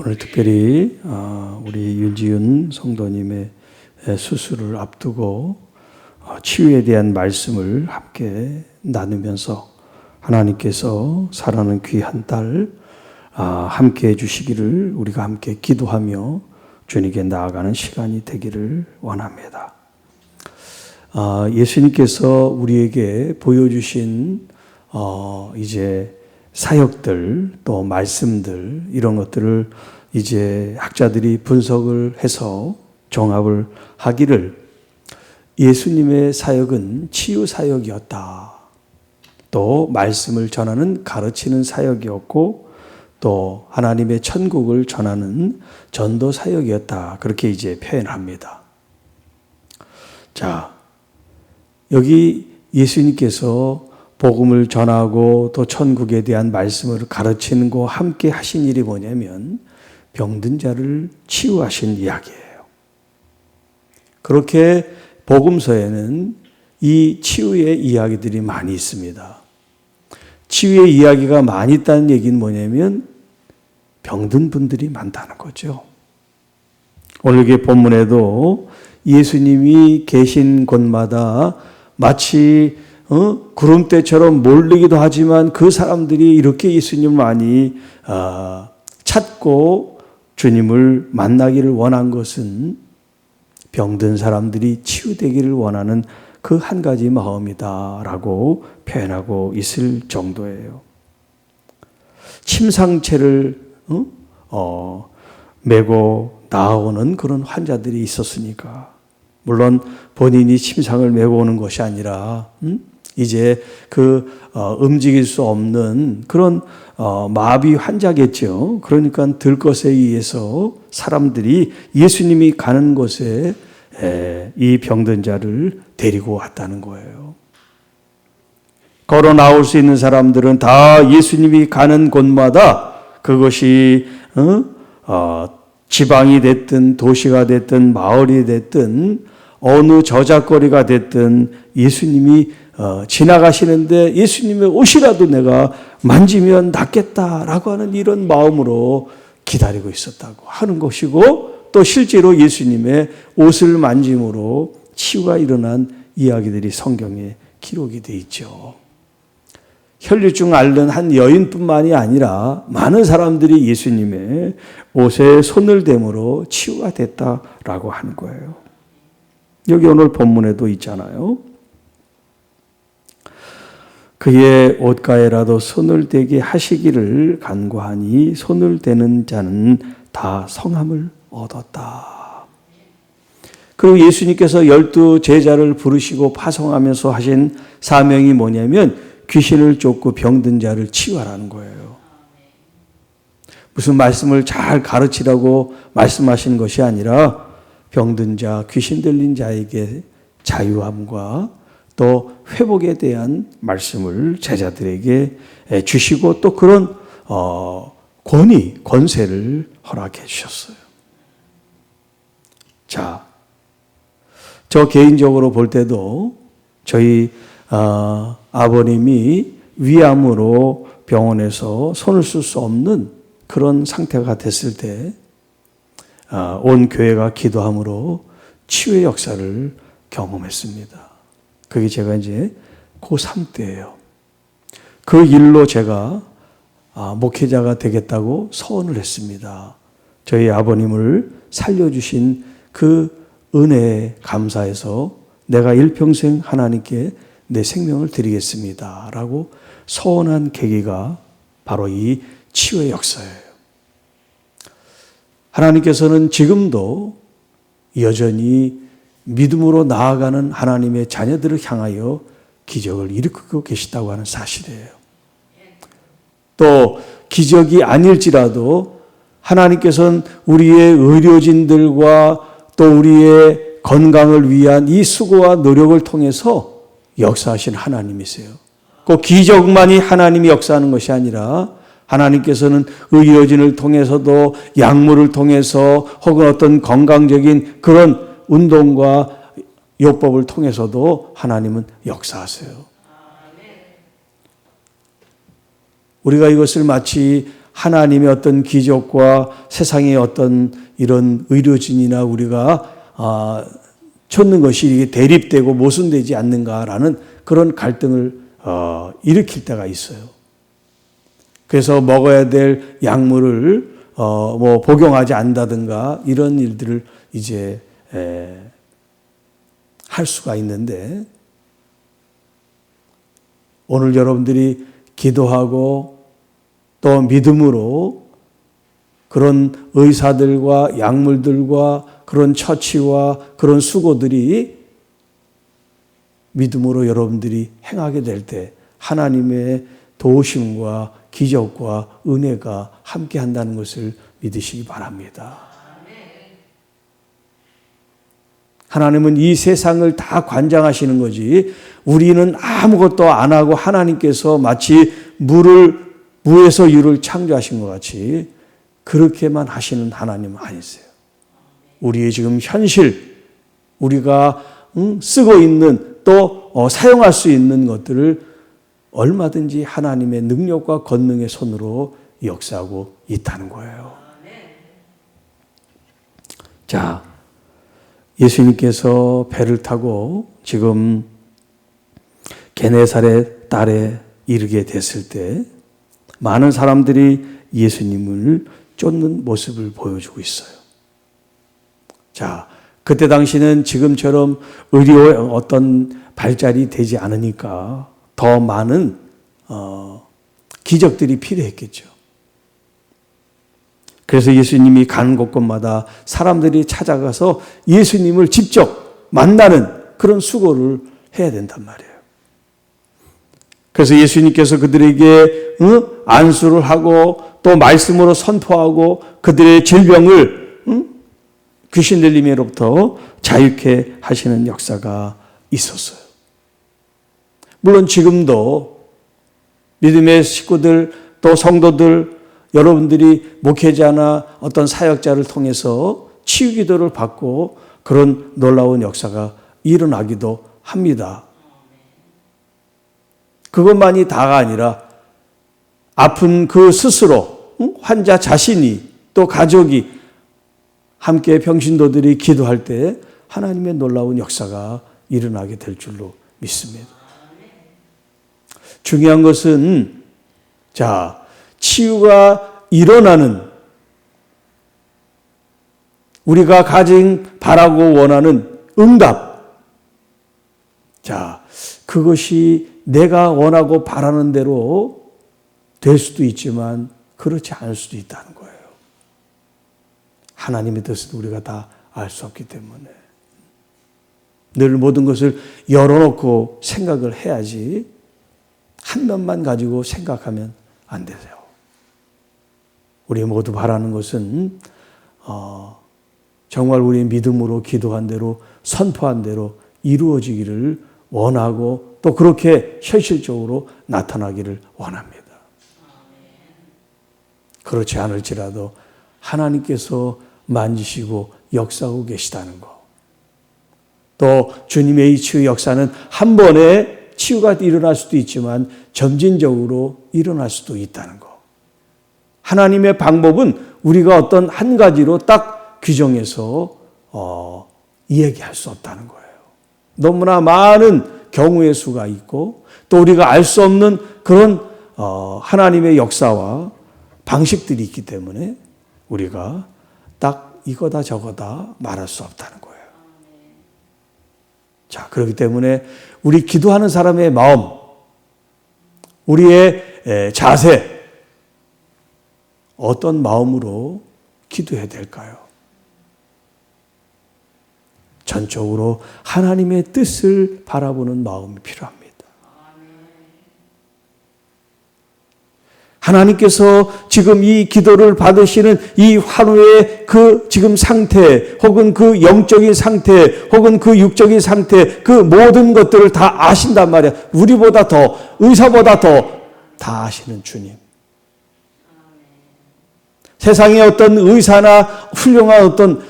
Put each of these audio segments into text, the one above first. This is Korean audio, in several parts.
오늘 특별히 우리 윤지윤 성도님의 수술을 앞두고 치유에 대한 말씀을 함께 나누면서 하나님께서 사랑하는 귀한 딸 함께 해주시기를 우리가 함께 기도하며 주님께 나아가는 시간이 되기를 원합니다. 예수님께서 우리에게 보여주신 이제 사역들 또 말씀들 이런 것들을 이제 학자들이 분석을 해서 종합을 하기를 예수님의 사역은 치유 사역이었다. 또 말씀을 전하는 가르치는 사역이었고 또 하나님의 천국을 전하는 전도 사역이었다. 그렇게 이제 표현합니다. 자, 여기 예수님께서 복음을 전하고 또 천국에 대한 말씀을 가르치는 거 함께 하신 일이 뭐냐면 병든 자를 치유하신 이야기예요. 그렇게 복음서에는 이 치유의 이야기들이 많이 있습니다. 치유의 이야기가 많이 있다는 얘기는 뭐냐면 병든 분들이 많다는 거죠. 오늘 본문에도 예수님이 계신 곳마다 마치 구름대처럼 몰리기도 하지만 그 사람들이 이렇게 예수님을 많이 찾고 주님을 만나기를 원한 것은 병든 사람들이 치유되기를 원하는 그 한 가지 마음이다라고 표현하고 있을 정도예요. 침상채를 메고 나오는 그런 환자들이 있었으니까 물론 본인이 침상을 메고 오는 것이 아니라 이제 움직일 수 없는 그런 마비 환자겠죠. 그러니까 들것에 의해서 사람들이 예수님이 가는 곳에 이 병든 자를 데리고 왔다는 거예요. 걸어 나올 수 있는 사람들은 다 예수님이 가는 곳마다 그것이 지방이 됐든 도시가 됐든 마을이 됐든 어느 저작거리가 됐든 예수님이 지나가시는데 예수님의 옷이라도 내가 만지면 낫겠다라고 하는 이런 마음으로 기다리고 있었다고 하는 것이고 또 실제로 예수님의 옷을 만짐으로 치유가 일어난 이야기들이 성경에 기록이 되어 있죠. 혈류증 앓는 한 여인뿐만이 아니라 많은 사람들이 예수님의 옷에 손을 댐으로 치유가 됐다라고 하는 거예요. 여기 오늘 본문에도 있잖아요. 그의 옷가에라도 손을 대게 하시기를 간구하니 손을 대는 자는 다 성함을 얻었다. 그리고 예수님께서 12 제자를 부르시고 파송하면서 하신 사명이 뭐냐면 귀신을 쫓고 병든 자를 치유하라는 거예요. 무슨 말씀을 잘 가르치라고 말씀하신 것이 아니라 병든 자, 귀신 들린 자에게 자유함과 또 회복에 대한 말씀을 제자들에게 주시고 또 그런 권세를 허락해 주셨어요. 자, 저 개인적으로 볼 때도 저희 아버님이 위암으로 병원에서 손을 쓸 수 없는 그런 상태가 됐을 때 온 교회가 기도함으로 치유의 역사를 경험했습니다. 그게 제가 이제 고3 때예요. 그 일로 제가 목회자가 되겠다고 서원을 했습니다. 저희 아버님을 살려주신 그 은혜에 감사해서 내가 일평생 하나님께 내 생명을 드리겠습니다. 라고 서원한 계기가 바로 이 치유의 역사예요. 하나님께서는 지금도 여전히 믿음으로 나아가는 하나님의 자녀들을 향하여 기적을 일으키고 계시다고 하는 사실이에요. 또 기적이 아닐지라도 하나님께서는 우리의 의료진들과 또 우리의 건강을 위한 이 수고와 노력을 통해서 역사하신 하나님이세요. 그 기적만이 하나님이 역사하는 것이 아니라 하나님께서는 의료진을 통해서도 약물을 통해서 혹은 어떤 건강적인 그런 운동과 요법을 통해서도 하나님은 역사하세요. 우리가 이것을 마치 하나님의 어떤 기적과 세상의 어떤 이런 의료진이나 우리가 찾는 것이 이게 대립되고 모순되지 않는가라는 그런 갈등을 일으킬 때가 있어요. 그래서 먹어야 될 약물을 복용하지 않는다든가 이런 일들을 이제 할 수가 있는데, 오늘 여러분들이 기도하고 또 믿음으로 그런 의사들과 약물들과 그런 처치와 그런 수고들이 믿음으로 여러분들이 행하게 될 때 하나님의 도우심과 기적과 은혜가 함께 한다는 것을 믿으시기 바랍니다. 하나님은 이 세상을 다 관장하시는 거지, 우리는 아무것도 안 하고 하나님께서 마치 무에서 유를 창조하신 것 같이 그렇게만 하시는 하나님은 아니세요. 우리의 지금 현실, 우리가 쓰고 있는 또 사용할 수 있는 것들을 얼마든지 하나님의 능력과 권능의 손으로 역사하고 있다는 거예요. 자, 예수님께서 배를 타고 지금 게네사렛 딸에 이르게 됐을 때 많은 사람들이 예수님을 쫓는 모습을 보여주고 있어요. 자, 그때 당시는 지금처럼 의료의 어떤 발달이 되지 않으니까 더 많은 기적들이 필요했겠죠. 그래서 예수님이 가는 곳곳마다 사람들이 찾아가서 예수님을 직접 만나는 그런 수고를 해야 된단 말이에요. 그래서 예수님께서 그들에게 안수를 하고 또 말씀으로 선포하고 그들의 질병을 귀신 들림으로부터 자유케 하시는 역사가 있었어요. 물론 지금도 믿음의 식구들 또 성도들 여러분들이 목회자나 어떤 사역자를 통해서 치유 기도를 받고 그런 놀라운 역사가 일어나기도 합니다. 그것만이 다가 아니라 아픈 그 스스로 환자 자신이 또 가족이 함께 평신도들이 기도할 때 하나님의 놀라운 역사가 일어나게 될 줄로 믿습니다. 중요한 것은 치유가 일어나는 우리가 가진 바라고 원하는 응답. 그것이 내가 원하고 바라는 대로 될 수도 있지만 그렇지 않을 수도 있다는 거예요. 하나님의 뜻은 우리가 다 알 수 없기 때문에 늘 모든 것을 열어놓고 생각을 해야지 한 면만 가지고 생각하면 안 되세요. 우리 모두 바라는 것은 정말 우리의 믿음으로 기도한 대로 선포한 대로 이루어지기를 원하고 또 그렇게 현실적으로 나타나기를 원합니다. 그렇지 않을지라도 하나님께서 만지시고 역사하고 계시다는 거. 또 주님의 이 치유 역사는 한 번에 치유가 일어날 수도 있지만 점진적으로 일어날 수도 있다는 거. 하나님의 방법은 우리가 어떤 한 가지로 딱 규정해서 이야기할 수 없다는 거예요. 너무나 많은 경우의 수가 있고 또 우리가 알 수 없는 그런 하나님의 역사와 방식들이 있기 때문에 우리가 딱 이거다 저거다 말할 수 없다는 거예요. 그렇기 때문에 우리 기도하는 사람의 마음, 우리의 자세, 어떤 마음으로 기도해야 될까요? 전적으로 하나님의 뜻을 바라보는 마음이 필요합니다. 하나님께서 지금 이 기도를 받으시는 이 환우의 그 지금 상태, 혹은 그 영적인 상태, 혹은 그 육적인 상태, 그 모든 것들을 다 아신단 말이야. 우리보다 더, 의사보다 더 다 아시는 주님. 세상에 어떤 의사나 훌륭한 어떤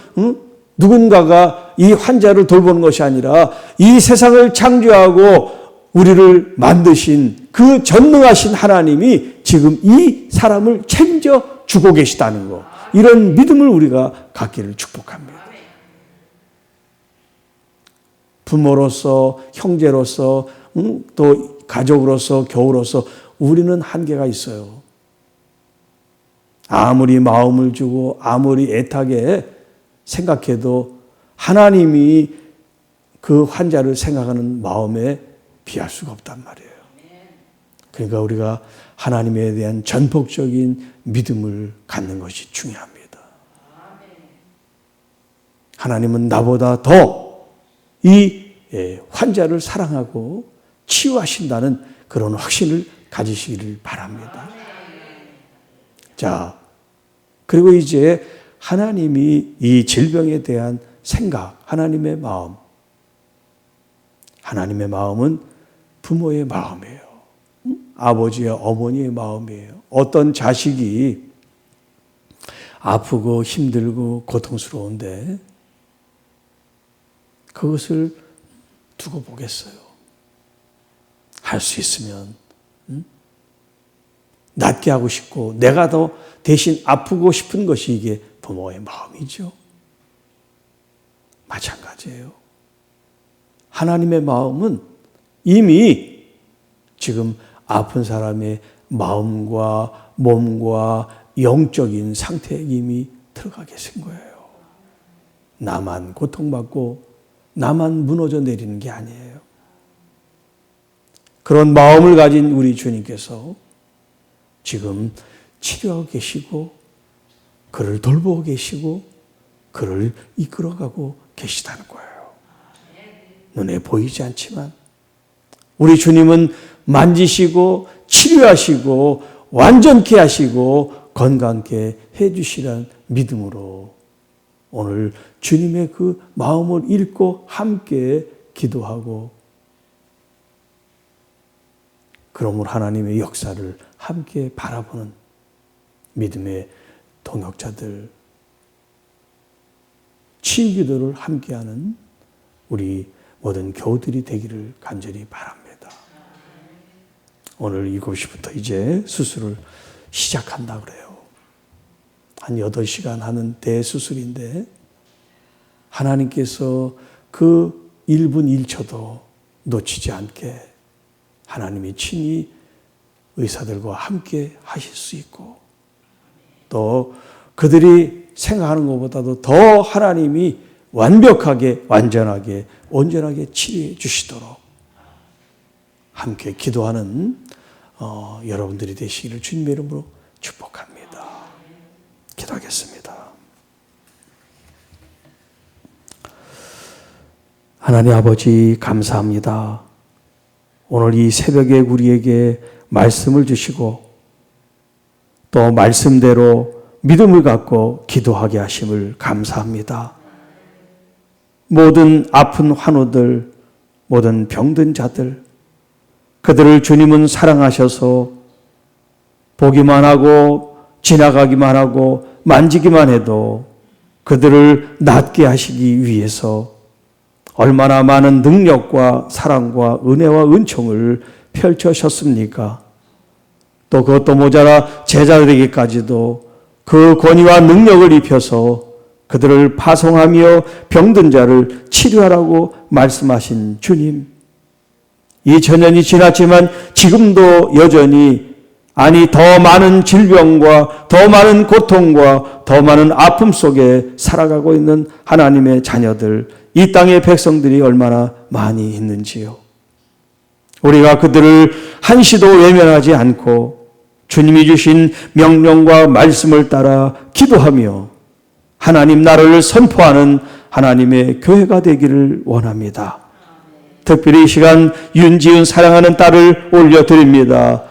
누군가가 이 환자를 돌보는 것이 아니라 이 세상을 창조하고 우리를 만드신 그 전능하신 하나님이 지금 이 사람을 책임져 주고 계시다는 거, 이런 믿음을 우리가 갖기를 축복합니다. 부모로서, 형제로서, 또 가족으로서, 교우로서 우리는 한계가 있어요. 아무리 마음을 주고 아무리 애타게 생각해도 하나님이 그 환자를 생각하는 마음에 비할 수가 없단 말이에요. 그러니까 우리가 하나님에 대한 전폭적인 믿음을 갖는 것이 중요합니다. 하나님은 나보다 더 이 환자를 사랑하고 치유하신다는 그런 확신을 가지시기를 바랍니다. 자, 그리고 이제 하나님이 이 질병에 대한 생각, 하나님의 마음. 하나님의 마음은 부모의 마음이에요. 아버지와 어머니의 마음이에요. 어떤 자식이 아프고 힘들고 고통스러운데 그것을 두고 보겠어요. 할 수 있으면 낫게 하고 싶고 내가 더 대신 아프고 싶은 것이 이게 부모의 마음이죠. 마찬가지예요. 하나님의 마음은 이미 지금 아픈 사람의 마음과 몸과 영적인 상태에 이미 들어가 계신 거예요. 나만 고통받고 나만 무너져 내리는 게 아니에요. 그런 마음을 가진 우리 주님께서 지금 치료하고 계시고 그를 돌보고 계시고 그를 이끌어가고 계시다는 거예요. 눈에 보이지 않지만 우리 주님은 만지시고 치료하시고 완전케 하시고 건강케 해주시라는 믿음으로 오늘 주님의 그 마음을 읽고 함께 기도하고 그러므로 하나님의 역사를 함께 바라보는 믿음의 동역자들, 치유기도를 함께하는 우리 모든 교우들이 되기를 간절히 바랍니다. 오늘 7시부터 이제 수술을 시작한다 그래요. 한 8시간 하는 대수술인데 하나님께서 그 1분 1초도 놓치지 않게 하나님이 친히 의사들과 함께 하실 수 있고 또 그들이 생각하는 것보다도 더 하나님이 완벽하게 완전하게 온전하게 치료해 주시도록 함께 기도하는 여러분들이 되시기를 주님의 이름으로 축복합니다. 기도하겠습니다. 하나님 아버지 감사합니다. 오늘 이 새벽에 우리에게 말씀을 주시고 또 말씀대로 믿음을 갖고 기도하게 하심을 감사합니다. 모든 아픈 환우들, 모든 병든 자들, 그들을 주님은 사랑하셔서 보기만 하고 지나가기만 하고 만지기만 해도 그들을 낫게 하시기 위해서 얼마나 많은 능력과 사랑과 은혜와 은총을 펼쳐셨습니까? 또 그것도 모자라 제자들에게까지도 그 권위와 능력을 입혀서 그들을 파송하며 병든 자를 치료하라고 말씀하신 주님. 2000년이 지났지만 지금도 여전히 더 많은 질병과 더 많은 고통과 더 많은 아픔 속에 살아가고 있는 하나님의 자녀들, 이 땅의 백성들이 얼마나 많이 있는지요. 우리가 그들을 한시도 외면하지 않고 주님이 주신 명령과 말씀을 따라 기도하며 하나님 나라를 선포하는 하나님의 교회가 되기를 원합니다. 특별히 이 시간 윤지은 사랑하는 딸을 올려드립니다.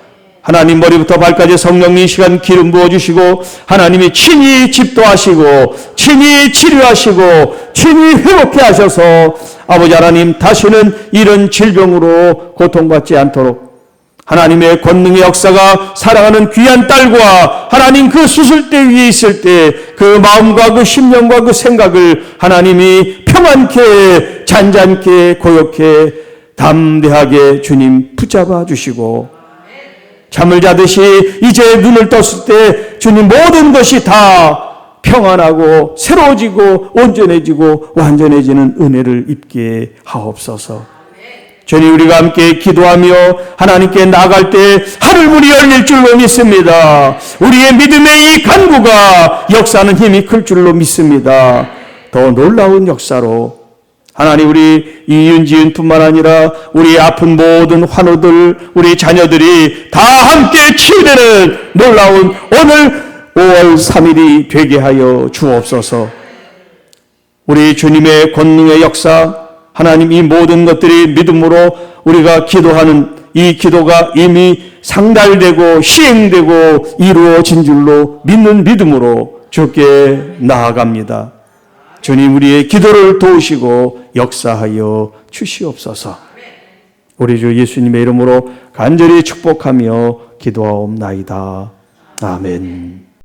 하나님 머리부터 발까지 성령님 이 시간 기름 부어주시고 하나님이 친히 집도하시고 친히 치료하시고 친히 회복케 하셔서 아버지 하나님 다시는 이런 질병으로 고통받지 않도록 하나님의 권능의 역사가 사랑하는 귀한 딸과 하나님 그 수술대 위에 있을 때 그 마음과 그 심령과 그 생각을 하나님이 평안케 잔잔케 고요케 담대하게 주님 붙잡아 주시고 잠을 자듯이 이제 눈을 떴을 때 주님 모든 것이 다 평안하고 새로워지고 온전해지고 완전해지는 은혜를 입게 하옵소서. 주님, 우리가 함께 기도하며 하나님께 나아갈 때 하늘문이 열릴 줄로 믿습니다. 우리의 믿음의 이 간구가 역사하는 힘이 클 줄로 믿습니다. 더 놀라운 역사로 하나님, 우리 이윤지은뿐만 아니라 우리 아픈 모든 환우들, 우리 자녀들이 다 함께 치유되는 놀라운 오늘 5월 3일이 되게 하여 주옵소서. 우리 주님의 권능의 역사, 하나님, 이 모든 것들이 믿음으로 우리가 기도하는 이 기도가 이미 상달되고 시행되고 이루어진 줄로 믿는 믿음으로 주께 나아갑니다. 주님, 우리의 기도를 도우시고 역사하여 주시옵소서. 우리 주 예수님의 이름으로 간절히 축복하며 기도하옵나이다. 아멘.